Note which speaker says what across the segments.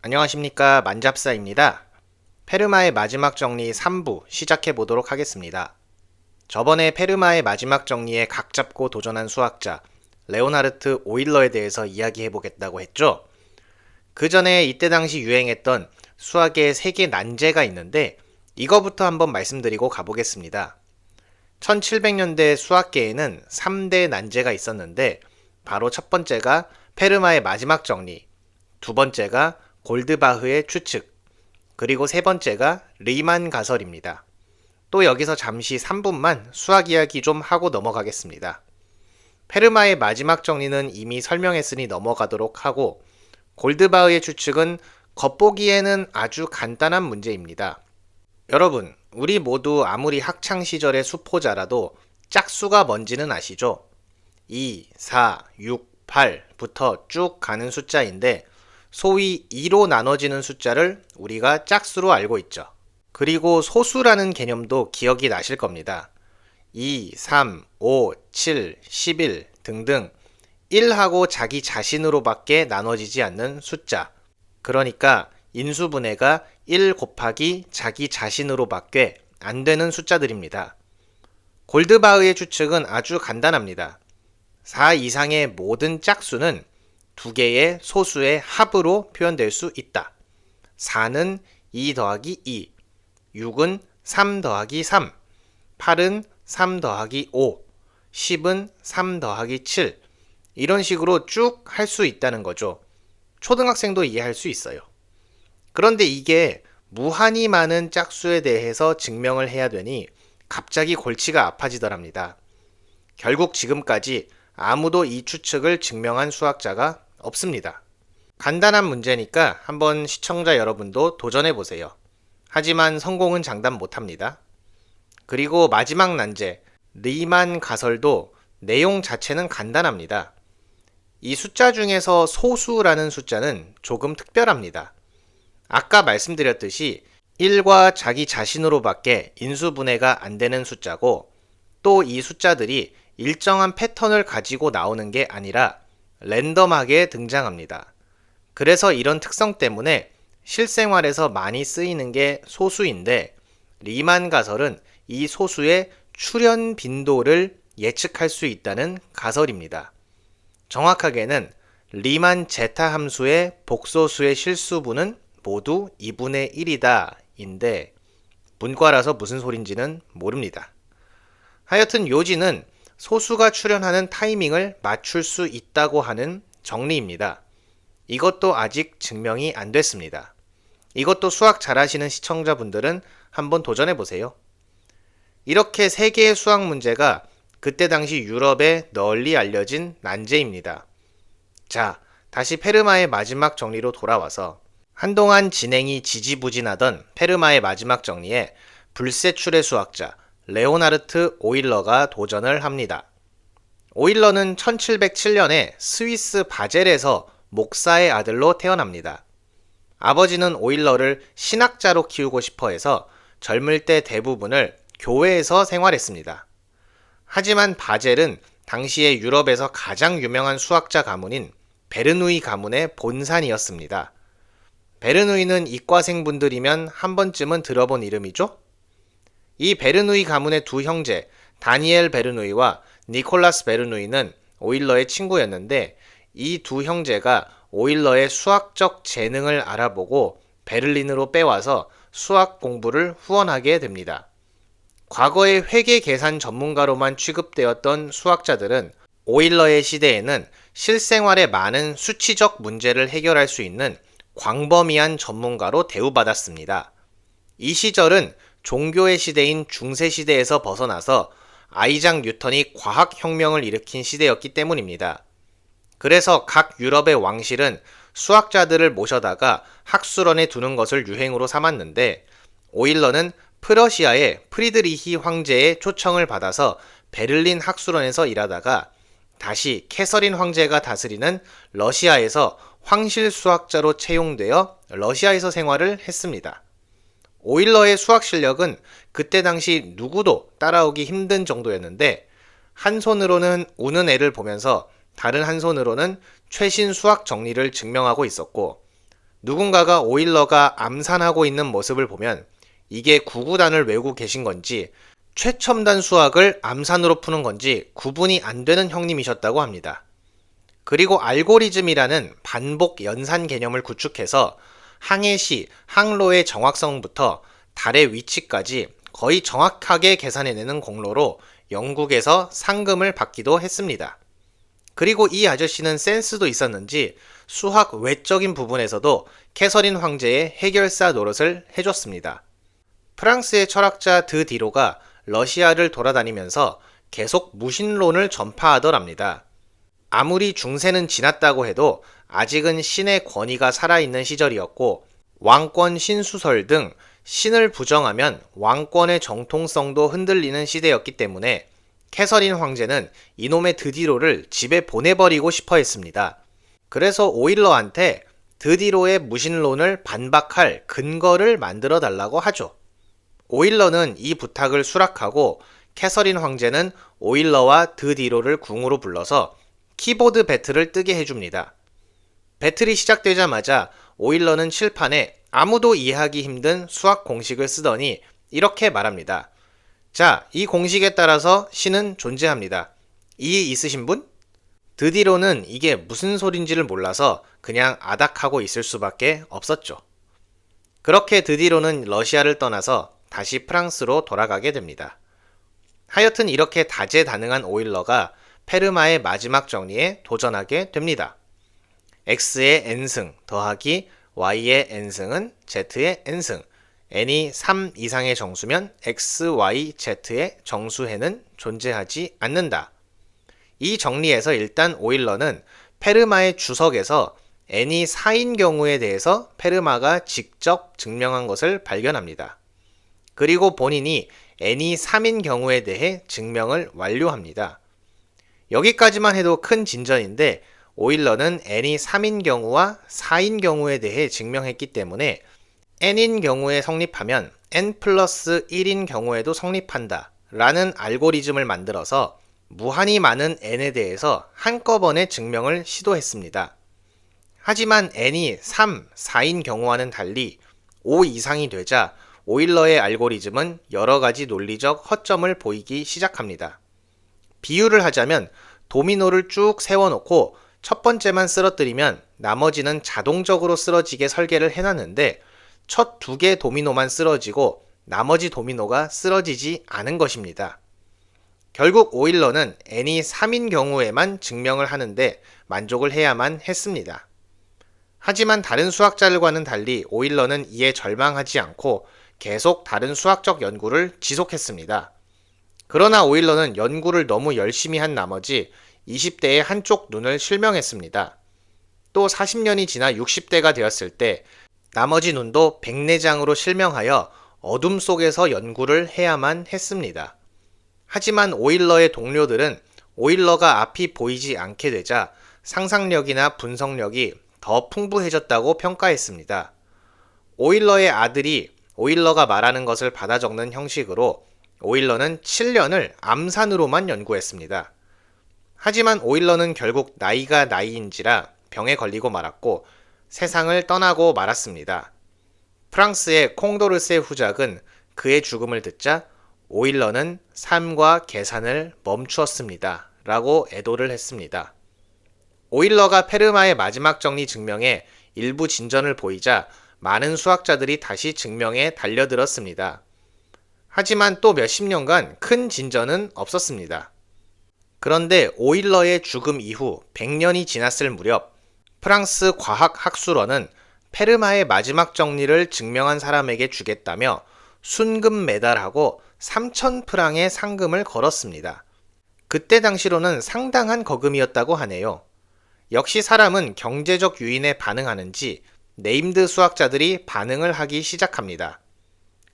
Speaker 1: 안녕하십니까, 만잡사입니다. 페르마의 마지막 정리 3부 시작해 보도록 하겠습니다. 저번에 페르마의 마지막 정리에 각 잡고 도전한 수학자 레오나르트 오일러에 대해서 이야기해 보겠다고 했죠. 그 전에 이때 당시 유행했던 수학의 세계 난제가 있는데 이거부터 한번 말씀드리고 가보겠습니다. 1700년대 수학계에는 3대 난제가 있었는데 바로 첫 번째가 페르마의 마지막 정리, 두 번째가 골드바흐의 추측, 그리고 세 번째가 리만 가설입니다. 또 여기서 잠시 3분만 수학 이야기 좀 하고 넘어가겠습니다. 페르마의 마지막 정리는 이미 설명했으니 넘어가도록 하고, 골드바흐의 추측은 겉보기에는 아주 간단한 문제입니다. 여러분, 우리 모두 아무리 학창시절의 수포자라도 짝수가 뭔지는 아시죠? 2, 4, 6, 8부터 쭉 가는 숫자인데 소위 2로 나눠지는 숫자를 우리가 짝수로 알고 있죠. 그리고 소수라는 개념도 기억이 나실 겁니다. 2, 3, 5, 7, 11 등등 1하고 자기 자신으로밖에 나눠지지 않는 숫자. 그러니까 인수분해가 1 곱하기 자기 자신으로밖에 안 되는 숫자들입니다. 골드바흐의 추측은 아주 간단합니다. 4 이상의 모든 짝수는 두 개의 소수의 합으로 표현될 수 있다. 4는 2 더하기 2, 6은 3 더하기 3, 8은 3 더하기 5, 10은 3 더하기 7 이런 식으로 쭉 할 수 있다는 거죠. 초등학생도 이해할 수 있어요. 그런데 이게 무한히 많은 짝수에 대해서 증명을 해야 되니 갑자기 골치가 아파지더랍니다. 결국 지금까지 아무도 이 추측을 증명한 수학자가 없습니다. 간단한 문제니까 한번 시청자 여러분도 도전해 보세요. 하지만 성공은 장담 못합니다. 그리고 마지막 난제, 리만 가설도 내용 자체는 간단합니다. 이 숫자 중에서 소수라는 숫자는 조금 특별합니다. 아까 말씀드렸듯이 1과 자기 자신으로밖에 인수분해가 안 되는 숫자고 또 이 숫자들이 일정한 패턴을 가지고 나오는 게 아니라 랜덤하게 등장합니다. 그래서 이런 특성 때문에 실생활에서 많이 쓰이는 게 소수인데 리만 가설은 이 소수의 출현 빈도를 예측할 수 있다는 가설입니다. 정확하게는 리만 제타 함수의 복소수의 실수분은 모두 2분의 1이다 인데 문과라서 무슨 소린지는 모릅니다. 하여튼 요지는 소수가 출현하는 타이밍을 맞출 수 있다고 하는 정리입니다. 이것도 아직 증명이 안 됐습니다. 이것도 수학 잘하시는 시청자분들은 한번 도전해 보세요. 이렇게 3개의 수학 문제가 그때 당시 유럽에 널리 알려진 난제입니다. 자, 다시 페르마의 마지막 정리로 돌아와서 한동안 진행이 지지부진하던 페르마의 마지막 정리에 불세출의 수학자 레오나르트 오일러가 도전을 합니다. 오일러는 1707년에 스위스 바젤에서 목사의 아들로 태어납니다. 아버지는 오일러를 신학자로 키우고 싶어 해서 젊을 때 대부분을 교회에서 생활했습니다. 하지만 바젤은 당시에 유럽에서 가장 유명한 수학자 가문인 베르누이 가문의 본산이었습니다. 베르누이는 이과생분들이면 한 번쯤은 들어본 이름이죠? 이 베르누이 가문의 두 형제 다니엘 베르누이와 니콜라스 베르누이는 오일러의 친구였는데 이 두 형제가 오일러의 수학적 재능을 알아보고 베를린으로 빼와서 수학 공부를 후원하게 됩니다. 과거의 회계 계산 전문가로만 취급되었던 수학자들은 오일러의 시대에는 실생활의 많은 수치적 문제를 해결할 수 있는 광범위한 전문가로 대우받았습니다. 이 시절은 종교의 시대인 중세시대에서 벗어나서 아이작 뉴턴이 과학혁명을 일으킨 시대였기 때문입니다. 그래서 각 유럽의 왕실은 수학자들을 모셔다가 학술원에 두는 것을 유행으로 삼았는데 오일러는 프러시아의 프리드리히 황제의 초청을 받아서 베를린 학술원에서 일하다가 다시 캐서린 황제가 다스리는 러시아에서 황실 수학자로 채용되어 러시아에서 생활을 했습니다. 오일러의 수학 실력은 그때 당시 누구도 따라오기 힘든 정도였는데 한 손으로는 우는 애를 보면서 다른 한 손으로는 최신 수학 정리를 증명하고 있었고 누군가가 오일러가 암산하고 있는 모습을 보면 이게 구구단을 외우고 계신 건지 최첨단 수학을 암산으로 푸는 건지 구분이 안 되는 형님이셨다고 합니다. 그리고 알고리즘이라는 반복 연산 개념을 구축해서 항해 시 항로의 정확성부터 달의 위치까지 거의 정확하게 계산해내는 공로로 영국에서 상금을 받기도 했습니다. 그리고 이 아저씨는 센스도 있었는지 수학 외적인 부분에서도 캐서린 황제의 해결사 노릇을 해줬습니다. 프랑스의 철학자 드 디로가 러시아를 돌아다니면서 계속 무신론을 전파하더랍니다. 아무리 중세는 지났다고 해도 아직은 신의 권위가 살아있는 시절이었고 왕권 신수설 등 신을 부정하면 왕권의 정통성도 흔들리는 시대였기 때문에 캐서린 황제는 이놈의 드디로를 집에 보내버리고 싶어 했습니다. 그래서 오일러한테 드디로의 무신론을 반박할 근거를 만들어 달라고 하죠. 오일러는 이 부탁을 수락하고 캐서린 황제는 오일러와 드디로를 궁으로 불러서 키보드 배틀을 뜨게 해줍니다. 배틀이 시작되자마자 오일러는 칠판에 아무도 이해하기 힘든 수학 공식을 쓰더니 이렇게 말합니다. 자, 이 공식에 따라서 신은 존재합니다. 이해 있으신 분? 드디로는 이게 무슨 소린지를 몰라서 그냥 아닥하고 있을 수밖에 없었죠. 그렇게 드디로는 러시아를 떠나서 다시 프랑스로 돌아가게 됩니다. 하여튼 이렇게 다재다능한 오일러가 페르마의 마지막 정리에 도전하게 됩니다. x의 n승 더하기 y의 n승은 z의 n승, n이 3 이상의 정수면 x, y, z의 정수해는 존재하지 않는다. 이 정리에서 일단 오일러는 페르마의 주석에서 n이 4인 경우에 대해서 페르마가 직접 증명한 것을 발견합니다. 그리고 본인이 n이 3인 경우에 대해 증명을 완료합니다. 여기까지만 해도 큰 진전인데 오일러는 n이 3인 경우와 4인 경우에 대해 증명했기 때문에 n인 경우에 성립하면 n 플러스 1인 경우에도 성립한다 라는 알고리즘을 만들어서 무한히 많은 n에 대해서 한꺼번에 증명을 시도했습니다. 하지만 n이 3, 4인 경우와는 달리 5 이상이 되자 오일러의 알고리즘은 여러 가지 논리적 허점을 보이기 시작합니다. 비유를 하자면 도미노를 쭉 세워놓고 첫 번째만 쓰러뜨리면 나머지는 자동적으로 쓰러지게 설계를 해놨는데 첫 2개 도미노만 쓰러지고 나머지 도미노가 쓰러지지 않은 것입니다. 결국 오일러는 n이 3인 경우에만 증명을 하는데 만족을 해야만 했습니다. 하지만 다른 수학자들과는 달리 오일러는 이에 절망하지 않고 계속 다른 수학적 연구를 지속했습니다. 그러나 오일러는 연구를 너무 열심히 한 나머지 20대의 한쪽 눈을 실명했습니다. 또 40년이 지나 60대가 되었을 때 나머지 눈도 백내장으로 실명하여 어둠 속에서 연구를 해야만 했습니다. 하지만 오일러의 동료들은 오일러가 앞이 보이지 않게 되자 상상력이나 분석력이 더 풍부해졌다고 평가했습니다. 오일러의 아들이 오일러가 말하는 것을 받아 적는 형식으로 오일러는 7년을 암산으로만 연구했습니다. 하지만 오일러는 결국 나이가 나이인지라 병에 걸리고 말았고 세상을 떠나고 말았습니다. 프랑스의 콩도르세 후작은 그의 죽음을 듣자 오일러는 삶과 계산을 멈추었습니다. 라고 애도를 했습니다. 오일러가 페르마의 마지막 정리 증명에 일부 진전을 보이자 많은 수학자들이 다시 증명에 달려들었습니다. 하지만 또 몇십 년간 큰 진전은 없었습니다. 그런데 오일러의 죽음 이후 100년이 지났을 무렵 프랑스 과학학술원은 페르마의 마지막 정리를 증명한 사람에게 주겠다며 순금 메달하고 3,000프랑의 상금을 걸었습니다. 그때 당시로는 상당한 거금이었다고 하네요. 역시 사람은 경제적 유인에 반응하는지 네임드 수학자들이 반응을 하기 시작합니다.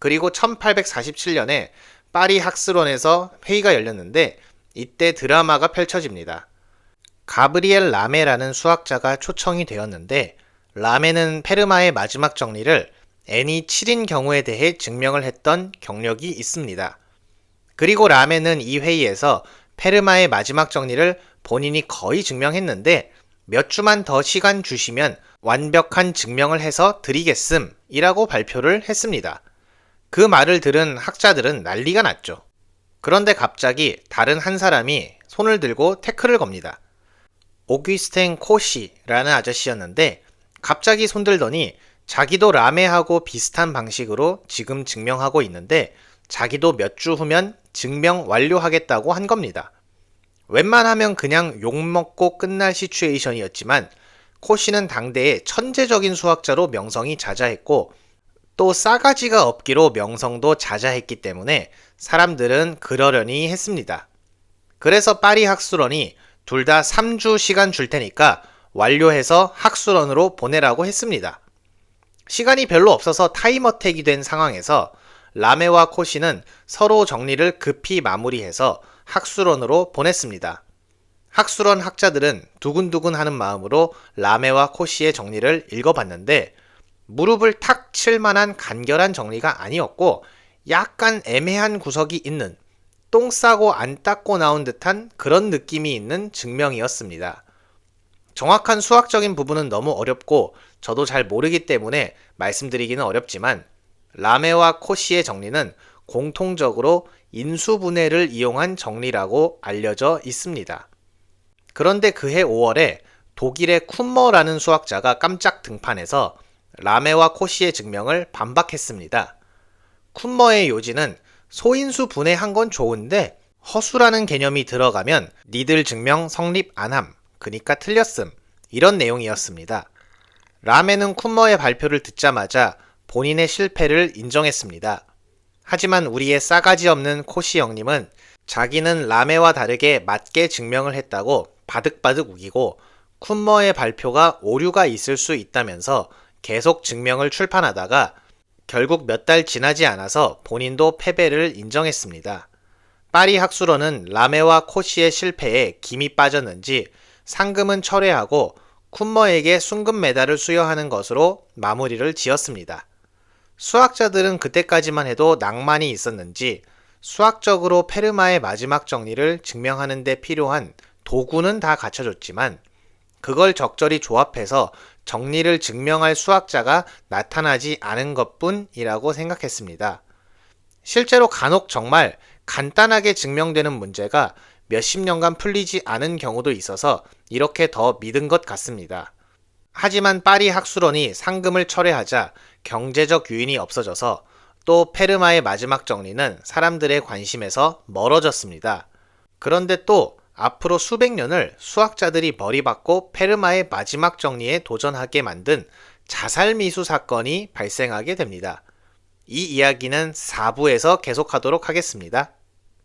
Speaker 1: 그리고 1847년에 파리 학술원에서 회의가 열렸는데 이때 드라마가 펼쳐집니다. 가브리엘 라메라는 수학자가 초청이 되었는데 라메는 페르마의 마지막 정리를 n이 7인 경우에 대해 증명을 했던 경력이 있습니다. 그리고 라메는 이 회의에서 페르마의 마지막 정리를 본인이 거의 증명했는데 몇 주만 더 시간 주시면 완벽한 증명을 해서 드리겠음 이라고 발표를 했습니다. 그 말을 들은 학자들은 난리가 났죠. 그런데 갑자기 다른 한 사람이 손을 들고 태클을 겁니다. 오규스텐 코시라는 아저씨였는데 갑자기 손들더니 자기도 라메하고 비슷한 방식으로 지금 증명하고 있는데 자기도 몇 주 후면 증명 완료하겠다고 한 겁니다. 웬만하면 그냥 욕먹고 끝날 시츄에이션이었지만 코시는 당대의 천재적인 수학자로 명성이 자자했고 또 싸가지가 없기로 명성도 자자했기 때문에 사람들은 그러려니 했습니다. 그래서 파리 학술원이 둘 다 3주 시간 줄 테니까 완료해서 학술원으로 보내라고 했습니다. 시간이 별로 없어서 타임어택이 된 상황에서 라메와 코시는 서로 정리를 급히 마무리해서 학술원으로 보냈습니다. 학술원 학자들은 두근두근 하는 마음으로 라메와 코시의 정리를 읽어봤는데 무릎을 탁 칠 만한 간결한 정리가 아니었고 약간 애매한 구석이 있는 똥 싸고 안 닦고 나온 듯한 그런 느낌이 있는 증명이었습니다. 정확한 수학적인 부분은 너무 어렵고 저도 잘 모르기 때문에 말씀드리기는 어렵지만 라메와 코시의 정리는 공통적으로 인수분해를 이용한 정리라고 알려져 있습니다. 그런데 그해 5월에 독일의 쿤머라는 수학자가 깜짝 등판해서 라메와 코시의 증명을 반박했습니다. 쿤머의 요지는 소인수 분해한 건 좋은데 허수라는 개념이 들어가면 니들 증명 성립 안함, 그니까 틀렸음, 이런 내용이었습니다. 라메는 쿤머의 발표를 듣자마자 본인의 실패를 인정했습니다. 하지만 우리의 싸가지 없는 코시 형님은 자기는 라메와 다르게 맞게 증명을 했다고 바득바득 우기고 쿤머의 발표가 오류가 있을 수 있다면서 계속 증명을 출판하다가 결국 몇 달 지나지 않아서 본인도 패배를 인정했습니다. 파리 학술원은 라메와 코시의 실패에 김이 빠졌는지 상금은 철회하고 쿤머에게 순금 메달을 수여하는 것으로 마무리를 지었습니다. 수학자들은 그때까지만 해도 낭만이 있었는지 수학적으로 페르마의 마지막 정리를 증명하는 데 필요한 도구는 다 갖춰졌지만 그걸 적절히 조합해서 정리를 증명할 수학자가 나타나지 않은 것뿐이라고 생각했습니다. 실제로 간혹 정말 간단하게 증명되는 문제가 몇십 년간 풀리지 않은 경우도 있어서 이렇게 더 믿은 것 같습니다. 하지만 파리 학술원이 상금을 철회하자 경제적 유인이 없어져서 또 페르마의 마지막 정리는 사람들의 관심에서 멀어졌습니다. 그런데 또 앞으로 수백 년을 수학자들이 머리박고 페르마의 마지막 정리에 도전하게 만든 자살미수 사건이 발생하게 됩니다. 이 이야기는 4부에서 계속하도록 하겠습니다.